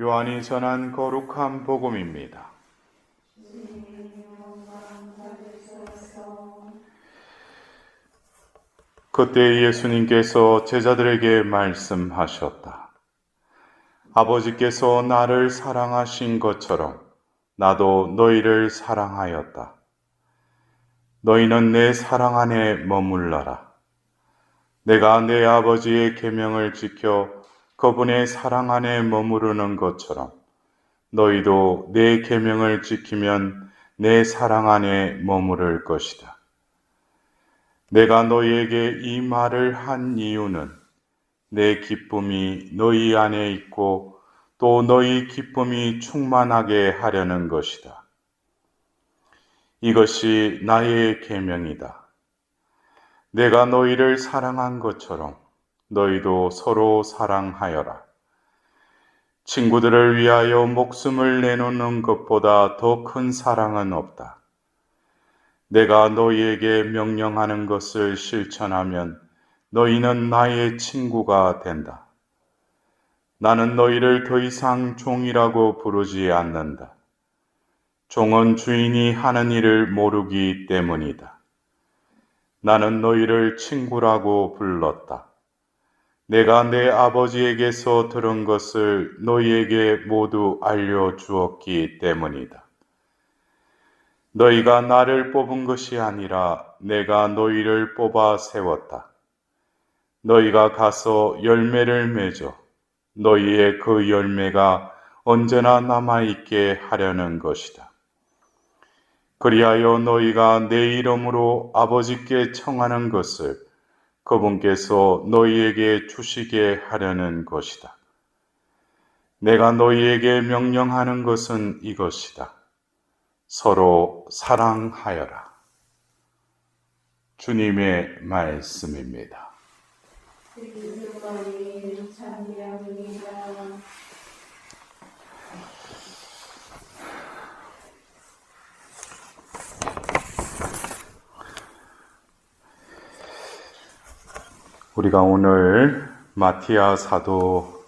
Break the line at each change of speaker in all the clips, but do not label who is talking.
요한이 전한 거룩한 복음입니다. 그때 예수님께서 제자들에게 말씀하셨다. 아버지께서 나를 사랑하신 것처럼 나도 너희를 사랑하였다. 너희는 내 사랑 안에 머물러라. 내가 내 아버지의 계명을 지켜 그분의 사랑 안에 머무르는 것처럼 너희도 내 계명을 지키면 내 사랑 안에 머무를 것이다. 내가 너희에게 이 말을 한 이유는 내 기쁨이 너희 안에 있고 또 너희 기쁨이 충만하게 하려는 것이다. 이것이 나의 계명이다. 내가 너희를 사랑한 것처럼 너희도 서로 사랑하여라. 친구들을 위하여 목숨을 내놓는 것보다 더 큰 사랑은 없다. 내가 너희에게 명령하는 것을 실천하면 너희는 나의 친구가 된다. 나는 너희를 더 이상 종이라고 부르지 않는다. 종은 주인이 하는 일을 모르기 때문이다. 나는 너희를 친구라고 불렀다. 내가 내 아버지에게서 들은 것을 너희에게 모두 알려주었기 때문이다. 너희가 나를 뽑은 것이 아니라 내가 너희를 뽑아 세웠다. 너희가 가서 열매를 맺어 너희의 그 열매가 언제나 남아있게 하려는 것이다. 그리하여 너희가 내 이름으로 아버지께 청하는 것을 그분께서 너희에게 주시게 하려는 것이다. 내가 너희에게 명령하는 것은 이것이다. 서로 사랑하여라. 주님의 말씀입니다. 우리가 오늘 마티아 사도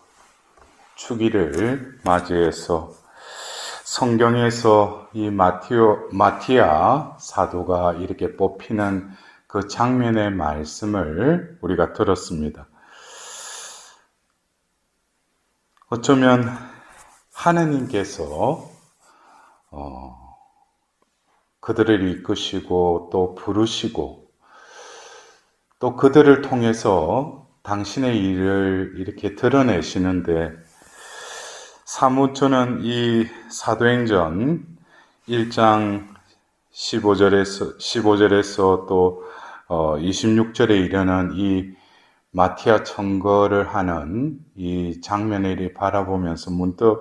주기를 맞이해서 성경에서 이 마티아 사도가 이렇게 뽑히는 그 장면의 말씀을 우리가 들었습니다. 어쩌면 하느님께서 그들을 이끄시고 또 부르시고 또 그들을 통해서 당신의 일을 이렇게 드러내시는데 사무처는 이 사도행전 1장 15절에서 또 26절에 이르는 이 마티아 청거를 하는 이 장면을 바라보면서 문득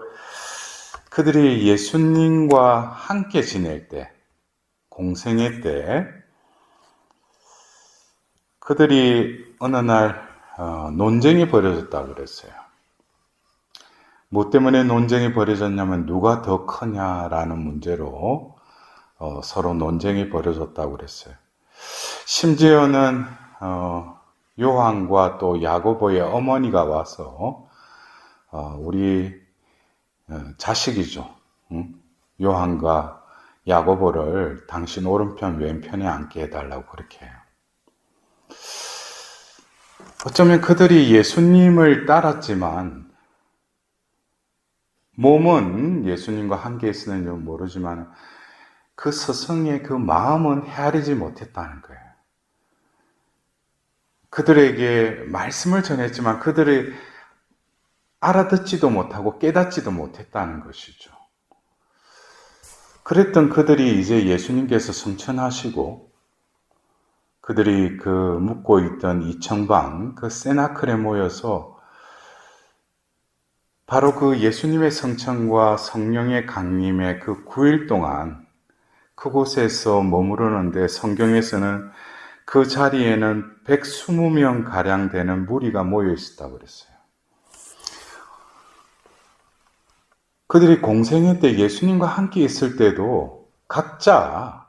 그들이 예수님과 함께 지낼 때, 공생애 때 그들이 어느 날 논쟁이 벌어졌다고 그랬어요. 뭐 때문에 논쟁이 벌어졌냐면 누가 더 크냐라는 문제로 서로 논쟁이 벌어졌다고 그랬어요. 심지어는 요한과 또 야고보의 어머니가 와서 우리 자식이죠. 요한과 야고보를 당신 오른편 왼편에 앉게 해달라고 그렇게 해요. 어쩌면 그들이 예수님을 따랐지만 몸은 예수님과 함께 있었는지 모르지만 그 스승의 그 마음은 헤아리지 못했다는 거예요. 그들에게 말씀을 전했지만 그들이 알아듣지도 못하고 깨닫지도 못했다는 것이죠. 그랬던 그들이 이제 예수님께서 성천하시고 그들이 그 묵고 있던 이청방 그 세나클에 모여서 바로 그 예수님의 성천과 성령의 강림의 그 9일 동안 그곳에서 머무르는데 성경에서는 그 자리에는 120명 가량 되는 무리가 모여 있었다고 그랬어요. 그들이 공생애 때 예수님과 함께 있을 때도 각자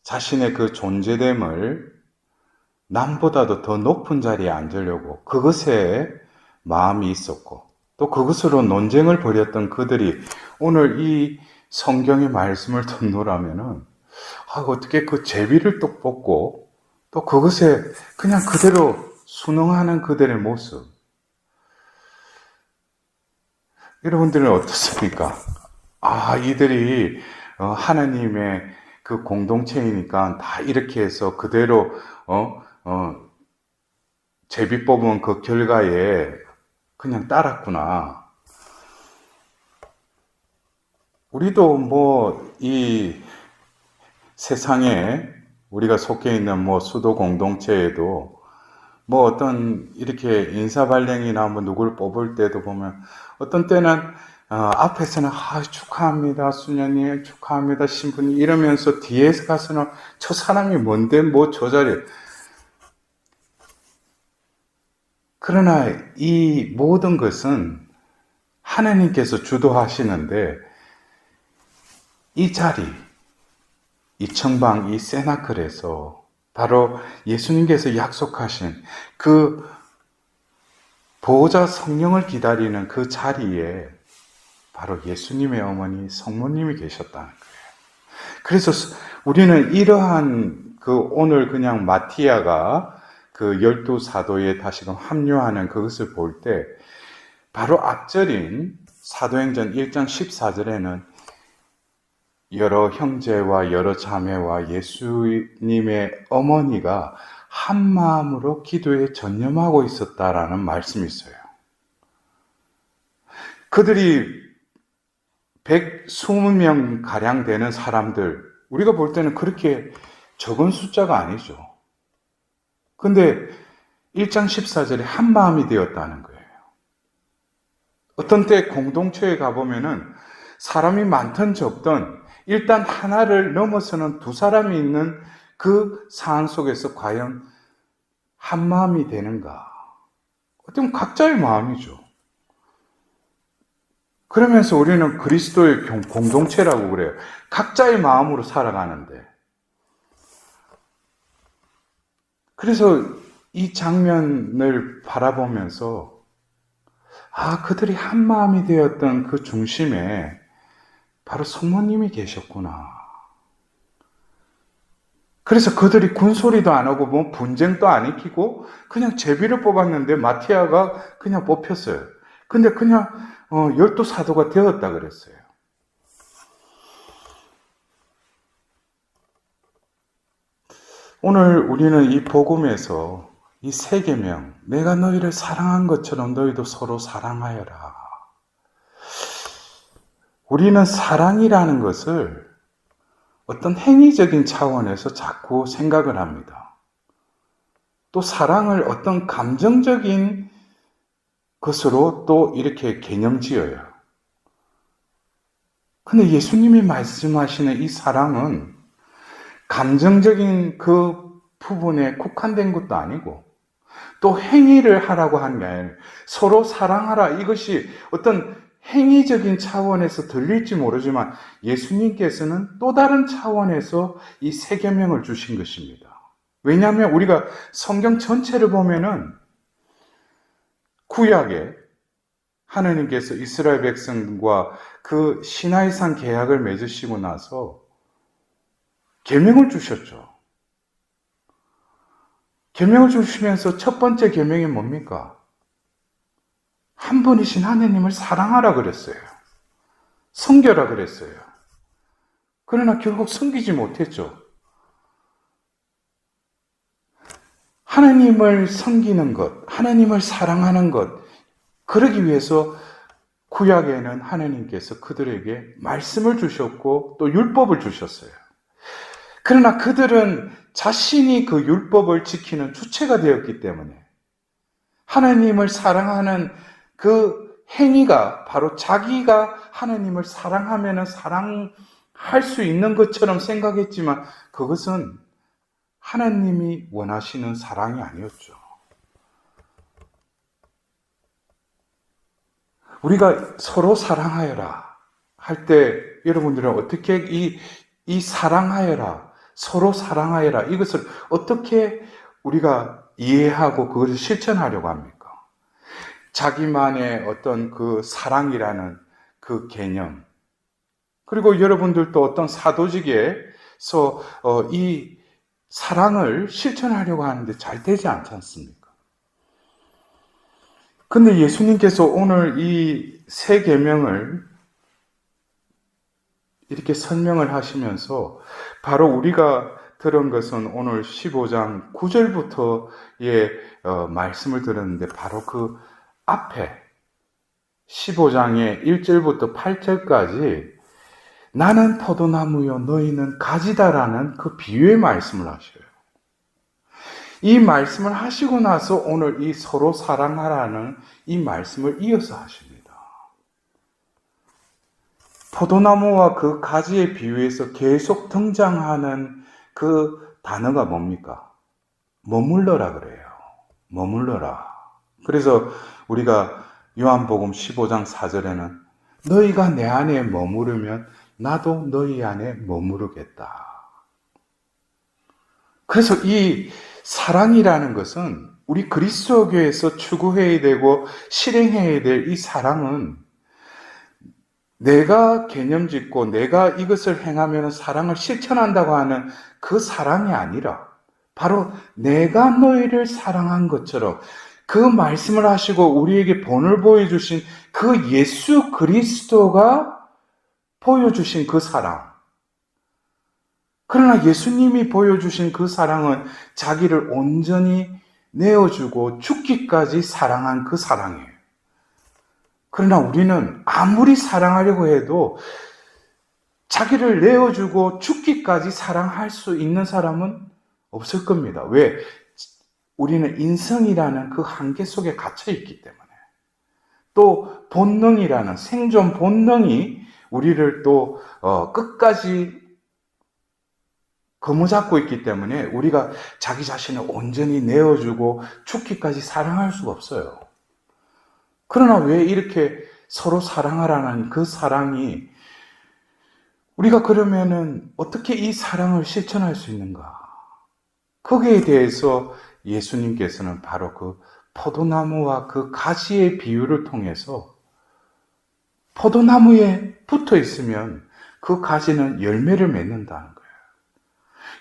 자신의 그 존재됨을 남보다도 더 높은 자리에 앉으려고 그것에 마음이 있었고 또 그것으로 논쟁을 벌였던 그들이 오늘 이 성경의 말씀을 듣노라면은 어떻게 그 제비를 뚝 뽑고 또 그것에 그냥 그대로 순응하는 그들의 모습. 여러분들은 어떻습니까? 이들이 하나님의 그 공동체이니까 다 이렇게 해서 그대로 제비 뽑은 그 결과에 그냥 따랐구나. 우리도 이 세상에 우리가 속해 있는 수도 공동체에도 어떤 이렇게 인사발령이나 누구를 뽑을 때도 보면 어떤 때는 앞에서는 축하합니다 수녀님, 축하합니다 신부님 이러면서 뒤에서 가서는 저 사람이 뭔데 저 자리에. 그러나 이 모든 것은 하나님께서 주도하시는데 이 자리, 이 청방, 이 세나클에서 바로 예수님께서 약속하신 그 보호자 성령을 기다리는 그 자리에 바로 예수님의 어머니 성모님이 계셨다는 거예요. 그래서 우리는 이러한 오늘 그냥 마티아가 그 12사도에 다시금 합류하는 그것을 볼 때 바로 앞절인 사도행전 1장 14절에는 여러 형제와 여러 자매와 예수님의 어머니가 한 마음으로 기도에 전념하고 있었다라는 말씀이 있어요. 그들이 120명 가량 되는 사람들, 우리가 볼 때는 그렇게 적은 숫자가 아니죠. 근데 1장 14절에 한 마음이 되었다는 거예요. 어떤 때 공동체에 가보면은 사람이 많든 적든 일단 하나를 넘어서는 두 사람이 있는 그 상황 속에서 과연 한 마음이 되는가? 어떤 각자의 마음이죠. 그러면서 우리는 그리스도의 공동체라고 그래요. 각자의 마음으로 살아가는데. 그래서 이 장면을 바라보면서 그들이 한 마음이 되었던 그 중심에 바로 성모님이 계셨구나. 그래서 그들이 군소리도 안 하고 분쟁도 안 일으키고 그냥 제비를 뽑았는데 마티아가 그냥 뽑혔어요. 근데 그냥 12사도가 되었다 그랬어요. 오늘 우리는 이 복음에서 이 세 계명, 내가 너희를 사랑한 것처럼 너희도 서로 사랑하여라. 우리는 사랑이라는 것을 어떤 행위적인 차원에서 자꾸 생각을 합니다. 또 사랑을 어떤 감정적인 것으로 또 이렇게 개념 지어요. 근데 예수님이 말씀하시는 이 사랑은 감정적인 그 부분에 국한된 것도 아니고 또 행위를 하라고 하는 게 아니에요. 서로 사랑하라. 이것이 어떤 행위적인 차원에서 들릴지 모르지만 예수님께서는 또 다른 차원에서 이 세 계명을 주신 것입니다. 왜냐하면 우리가 성경 전체를 보면은 구약에 하나님께서 이스라엘 백성과 그 시나이산 계약을 맺으시고 나서 계명을 주셨죠. 계명을 주시면서 첫 번째 계명이 뭡니까? 한 분이신 하나님을 사랑하라 그랬어요. 섬겨라 그랬어요. 그러나 결국 섬기지 못했죠. 하나님을 섬기는 것, 하나님을 사랑하는 것, 그러기 위해서 구약에는 하나님께서 그들에게 말씀을 주셨고 또 율법을 주셨어요. 그러나 그들은 자신이 그 율법을 지키는 주체가 되었기 때문에 하나님을 사랑하는 그 행위가 바로 자기가 하나님을 사랑하면 사랑할 수 있는 것처럼 생각했지만 그것은 하나님이 원하시는 사랑이 아니었죠. 우리가 서로 사랑하여라 할 때 여러분들은 어떻게 이 사랑하여라, 서로 사랑하여라 이것을 어떻게 우리가 이해하고 그것을 실천하려고 합니까? 자기만의 어떤 그 사랑이라는 그 개념, 그리고 여러분들도 어떤 사도직에서 이 사랑을 실천하려고 하는데 잘 되지 않지 않습니까? 근데 예수님께서 오늘 이 세 계명을 이렇게 설명을 하시면서 바로 우리가 들은 것은 오늘 15장 9절부터의 말씀을 들었는데 바로 그 앞에 15장의 1절부터 8절까지 나는 포도나무요 너희는 가지다라는 그 비유의 말씀을 하셔요. 이 말씀을 하시고 나서 오늘 이 서로 사랑하라는 이 말씀을 이어서 하십니다. 포도나무와 그 가지의 비유에서 계속 등장하는 그 단어가 뭡니까? 머물러라 그래요. 머물러라. 그래서 우리가 요한복음 15장 4절에는 너희가 내 안에 머무르면 나도 너희 안에 머무르겠다. 그래서 이 사랑이라는 것은 우리 그리스도교에서 추구해야 되고 실행해야 될 이 사랑은 내가 개념 짓고 내가 이것을 행하면 사랑을 실천한다고 하는 그 사랑이 아니라 바로 내가 너희를 사랑한 것처럼 그 말씀을 하시고 우리에게 본을 보여주신 그 예수 그리스도가 보여주신 그 사랑. 그러나 예수님이 보여주신 그 사랑은 자기를 온전히 내어주고 죽기까지 사랑한 그 사랑이에요. 그러나 우리는 아무리 사랑하려고 해도 자기를 내어주고 죽기까지 사랑할 수 있는 사람은 없을 겁니다. 왜? 우리는 인성이라는 그 한계 속에 갇혀 있기 때문에. 또 본능이라는 생존 본능이 우리를 또 끝까지 거머잡고 있기 때문에 우리가 자기 자신을 온전히 내어주고 죽기까지 사랑할 수가 없어요. 그러나 왜 이렇게 서로 사랑하라는 그 사랑이 우리가 그러면은 어떻게 이 사랑을 실천할 수 있는가? 거기에 대해서 예수님께서는 바로 그 포도나무와 그 가지의 비유를 통해서 포도나무에 붙어 있으면 그 가지는 열매를 맺는다는 거예요.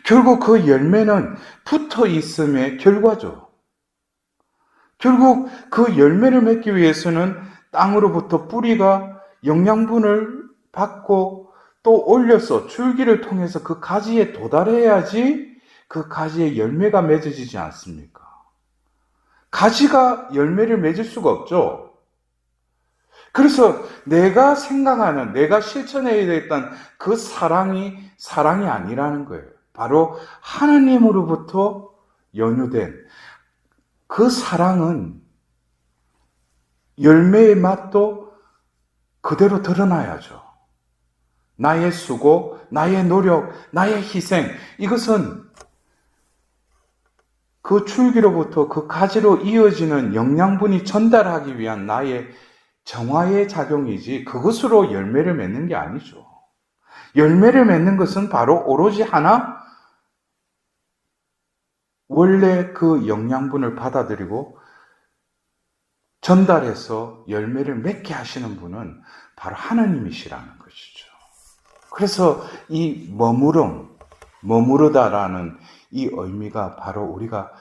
결국 그 열매는 붙어 있음의 결과죠. 결국 그 열매를 맺기 위해서는 땅으로부터 뿌리가 영양분을 받고 또 올려서 줄기를 통해서 그 가지에 도달해야지 그 가지에 열매가 맺어지지 않습니까? 가지가 열매를 맺을 수가 없죠. 그래서 내가 생각하는, 내가 실천해야 되겠다는 그 사랑이 아니라는 거예요. 바로 하나님으로부터 연유된 그 사랑은 열매의 맛도 그대로 드러나야죠. 나의 수고, 나의 노력, 나의 희생, 이것은 그 줄기로부터 그 가지로 이어지는 영양분이 전달하기 위한 나의 정화의 작용이지 그것으로 열매를 맺는 게 아니죠. 열매를 맺는 것은 바로 오로지 하나, 원래 그 영양분을 받아들이고 전달해서 열매를 맺게 하시는 분은 바로 하나님이시라는 것이죠. 그래서 이 머무르다라는 이 의미가 바로 우리가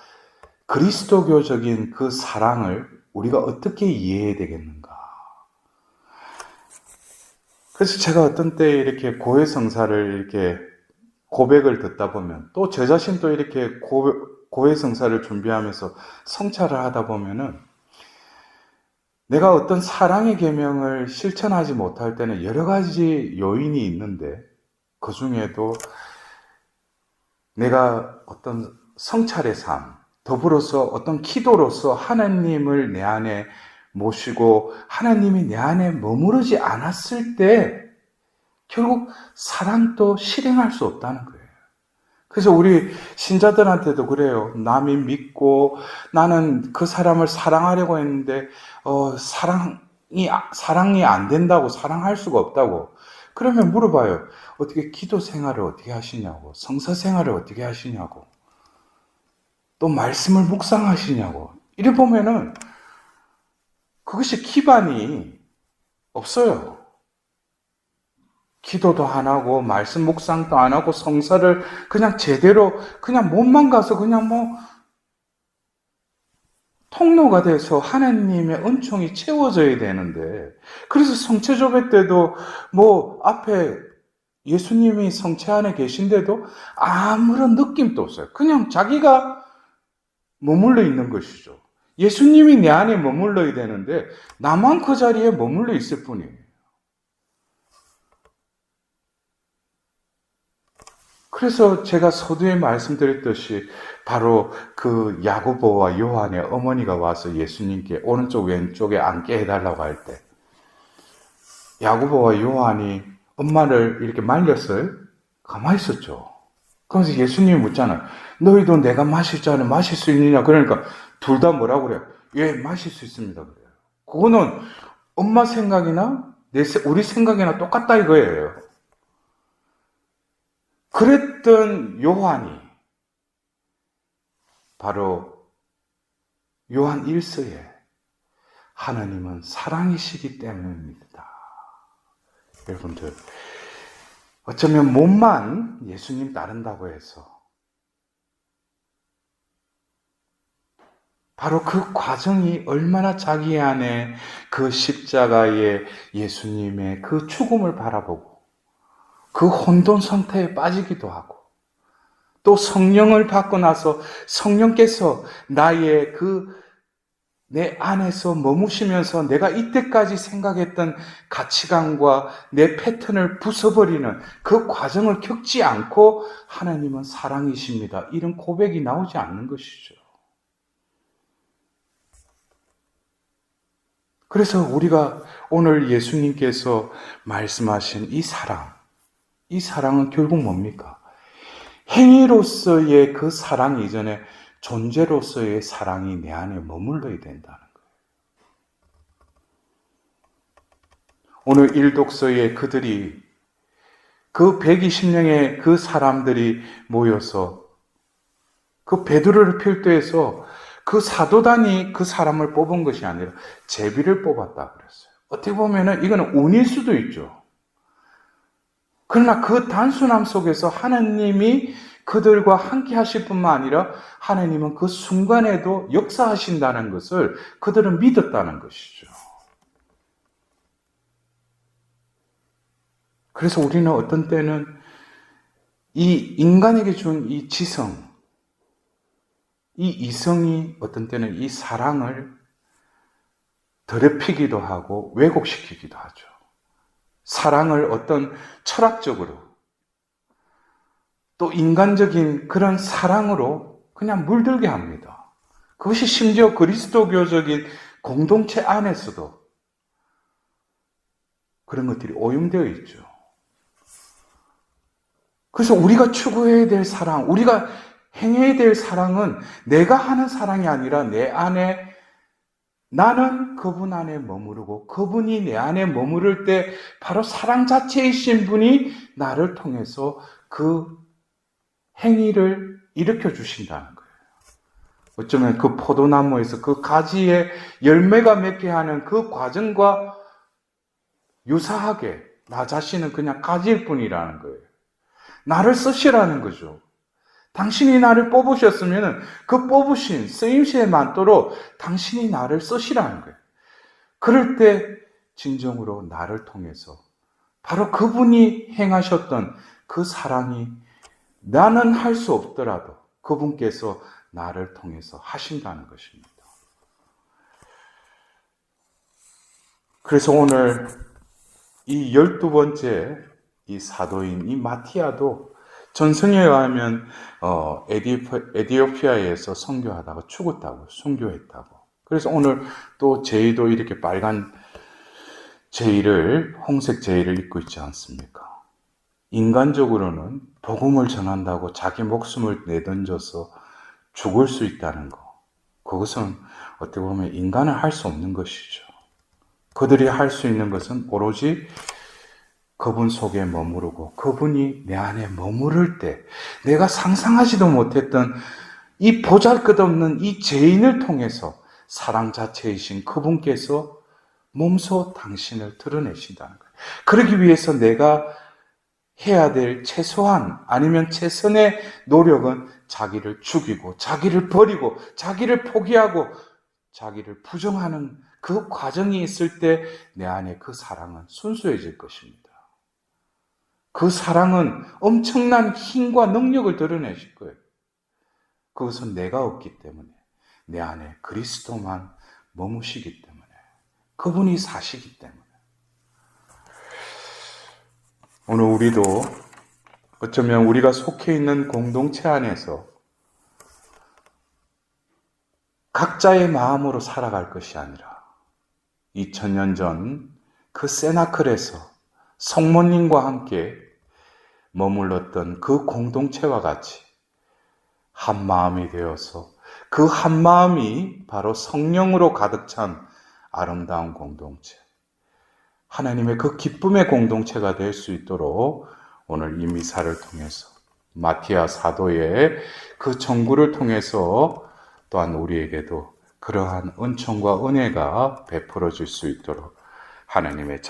그리스도교적인 그 사랑을 우리가 어떻게 이해해야 되겠는가. 그래서 제가 어떤 때에 이렇게 고해성사를 이렇게 고백을 듣다 보면 또 저 자신도 이렇게 고해성사를 준비하면서 성찰을 하다 보면은 내가 어떤 사랑의 계명을 실천하지 못할 때는 여러 가지 요인이 있는데 그 중에도 내가 어떤 성찰의 삶, 더불어서 어떤 기도로서 하나님을 내 안에 모시고 하나님이 내 안에 머무르지 않았을 때 결국 사랑도 실행할 수 없다는 거예요. 그래서 우리 신자들한테도 그래요. 남이 믿고 나는 그 사람을 사랑하려고 했는데 사랑이 안 된다고, 사랑할 수가 없다고. 그러면 물어봐요. 어떻게 기도 생활을 어떻게 하시냐고, 성사 생활을 어떻게 하시냐고, 또 말씀을 묵상하시냐고. 이래 보면은 그것이 기반이 없어요. 기도도 안 하고 말씀 묵상도 안 하고 성사를 그냥 제대로 그냥 몸만 가서 그냥 통로가 돼서 하나님의 은총이 채워져야 되는데, 그래서 성체조배 때도 앞에 예수님이 성체 안에 계신데도 아무런 느낌도 없어요. 그냥 자기가 머물러 있는 것이죠. 예수님이 내 안에 머물러야 되는데 나만 그 자리에 머물러 있을 뿐이에요. 그래서 제가 서두에 말씀드렸듯이 바로 그 야고보와 요한의 어머니가 와서 예수님께 오른쪽 왼쪽에 앉게 해달라고 할 때 야고보와 요한이 엄마를 이렇게 말렸어요? 가만히 있었죠. 그래서 예수님이 묻잖아요. 너희도 내가 마실 잔을 마실 수 있느냐? 그러니까 둘 다 뭐라고 그래요? 예, 마실 수 있습니다. 그래요. 그거는 엄마 생각이나 우리 생각이나 똑같다 이거예요. 그랬던 요한이 바로 요한 1서에 하나님은 사랑이시기 때문입니다. 여러분들, 어쩌면 몸만 예수님 따른다고 해서 바로 그 과정이 얼마나 자기 안에 그 십자가의 예수님의 그 죽음을 바라보고 그 혼돈 상태에 빠지기도 하고, 또 성령을 받고 나서 성령께서 나의 내 안에서 머무시면서 내가 이때까지 생각했던 가치관과 내 패턴을 부숴버리는 그 과정을 겪지 않고 하나님은 사랑이십니다, 이런 고백이 나오지 않는 것이죠. 그래서 우리가 오늘 예수님께서 말씀하신 이 사랑은 결국 뭡니까? 행위로서의 그 사랑 이전에 존재로서의 사랑이 내 안에 머물러야 된다는 거예요. 오늘 일독서에 그들이 그 120명의 그 사람들이 모여서 그 베드로를 필두해서 그 사도단이 그 사람을 뽑은 것이 아니라 제비를 뽑았다 그랬어요. 어떻게 보면은 이거는 운일 수도 있죠. 그러나 그 단순함 속에서 하나님이 그들과 함께 하실 뿐만 아니라 하나님은 그 순간에도 역사하신다는 것을 그들은 믿었다는 것이죠. 그래서 우리는 어떤 때는 이 인간에게 준 이 지성, 이 이성이 어떤 때는 이 사랑을 더럽히기도 하고 왜곡시키기도 하죠. 사랑을 어떤 철학적으로 또 인간적인 그런 사랑으로 그냥 물들게 합니다. 그것이 심지어 그리스도교적인 공동체 안에서도 그런 것들이 오염되어 있죠. 그래서 우리가 추구해야 될 사랑, 우리가 행해야 될 사랑은 내가 하는 사랑이 아니라 내 안에, 나는 그분 안에 머무르고 그분이 내 안에 머무를 때 바로 사랑 자체이신 분이 나를 통해서 그 행위를 일으켜 주신다는 거예요. 어쩌면 그 포도나무에서 그 가지에 열매가 맺게 하는 그 과정과 유사하게 나 자신은 그냥 가지일 뿐이라는 거예요. 나를 쓰시라는 거죠. 당신이 나를 뽑으셨으면 그 뽑으신 쓰임새에 맞도록 당신이 나를 쓰시라는 거예요. 그럴 때 진정으로 나를 통해서 바로 그분이 행하셨던 그 사랑이 나는 할 수 없더라도 그분께서 나를 통해서 하신다는 것입니다. 그래서 오늘 이 12번째 이 사도인 이 마티아도 전승에 의하면 에디오피아에서 선교하다가 죽었다고, 순교했다고. 그래서 오늘 또 제의도 이렇게 빨간 제의를, 홍색 제의를 입고 있지 않습니까? 인간적으로는 복음을 전한다고 자기 목숨을 내던져서 죽을 수 있다는 거, 그것은 어떻게 보면 인간은 할 수 없는 것이죠. 그들이 할 수 있는 것은 오로지 그분 속에 머무르고 그분이 내 안에 머무를 때 내가 상상하지도 못했던 이 보잘것없는 이 죄인을 통해서 사랑 자체이신 그분께서 몸소 당신을 드러내신다는 거예요. 그러기 위해서 내가 해야 될 최소한 아니면 최선의 노력은 자기를 죽이고 자기를 버리고 자기를 포기하고 자기를 부정하는 그 과정이 있을 때 내 안에 그 사랑은 순수해질 것입니다. 그 사랑은 엄청난 힘과 능력을 드러내실 거예요. 그것은 내가 없기 때문에, 내 안에 그리스도만 머무시기 때문에, 그분이 사시기 때문에. 오늘 우리도 어쩌면 우리가 속해 있는 공동체 안에서 각자의 마음으로 살아갈 것이 아니라 2000년 전 그 세나클에서 성모님과 함께 머물렀던 그 공동체와 같이 한 마음이 되어서 그 한 마음이 바로 성령으로 가득 찬 아름다운 공동체, 하나님의 그 기쁨의 공동체가 될 수 있도록 오늘 이 미사를 통해서 마티아 사도의 그 전구를 통해서 또한 우리에게도 그러한 은총과 은혜가 베풀어질 수 있도록 하나님의